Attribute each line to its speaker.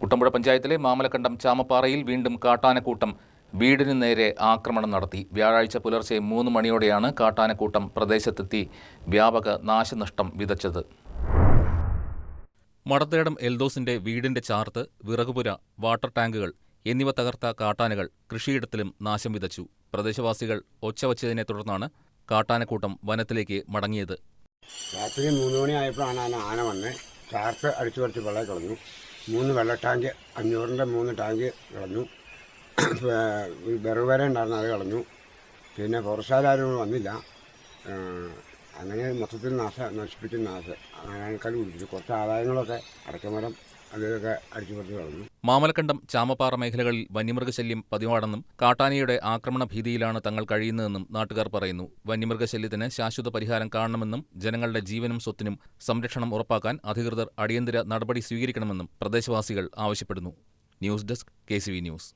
Speaker 1: കുട്ടമ്പുഴ പഞ്ചായത്തിലെ മാമലക്കണ്ടം ചാമപ്പാറയിൽ വീണ്ടും കാട്ടാനക്കൂട്ടം വീടിന് നേരെ ആക്രമണം നടത്തി. വ്യാഴാഴ്ച പുലർച്ചെ 3 മണിയോടെയാണ് കാട്ടാനക്കൂട്ടം പ്രദേശത്തെത്തി വ്യാപക നാശനഷ്ടം വിതച്ചത്. മടത്തേടം എൽദോസിന്റെ വീടിന്റെ ചാർത്ത്, വിറകുപുര, വാട്ടർ ടാങ്കുകൾ എന്നിവ തകർത്ത കാട്ടാനകൾ കൃഷിയിടത്തിലും നാശം വിതച്ചു. പ്രദേശവാസികൾ ഒച്ചവച്ചതിനെ തുടർന്നാണ് കാട്ടാനക്കൂട്ടം വനത്തിലേക്ക് മടങ്ങിയത്.
Speaker 2: രാത്രി 3 മണിയായപ്പോഴാണ് ആന വന്ന് ചാർത്ത് അടിച്ചു കുറച്ച് വെള്ളം കളഞ്ഞു. 3 വെള്ള ടാങ്ക് 500-ന്റെ 3 ടാങ്ക് കളഞ്ഞു. വിറകുവര ഉണ്ടായിരുന്നു, അത് കളഞ്ഞു. പിന്നെ ഫോറസ്റ്റുകാരും വന്നില്ല. അങ്ങനെ മൊത്തത്തിൽ നശിപ്പിച്ച് ആനക്കാൽ പിടിച്ചു. കുറച്ച് ആദായങ്ങളൊക്കെ അടക്കമരം അതൊക്കെ അടിച്ചു പറിച്ച് കളഞ്ഞു.
Speaker 1: മാമലക്കണ്ടം ചാമപ്പാറ മേഖലകളിൽ വന്യമൃഗശല്യം പതിവാണെന്നും കാട്ടാനയുടെ ആക്രമണ ഭീതിയിലാണ് തങ്ങൾ കഴിയുന്നതെന്നും നാട്ടുകാർ പറയുന്നു. വന്യമൃഗശല്യത്തിന് ശാശ്വത പരിഹാരം കാണണമെന്നും ജനങ്ങളുടെ ജീവനും സ്വത്തിനും സംരക്ഷണം ഉറപ്പാക്കാൻ അധികൃതർ അടിയന്തര നടപടി സ്വീകരിക്കണമെന്നും പ്രദേശവാസികൾ ആവശ്യപ്പെടുന്നു. News desk KCV news.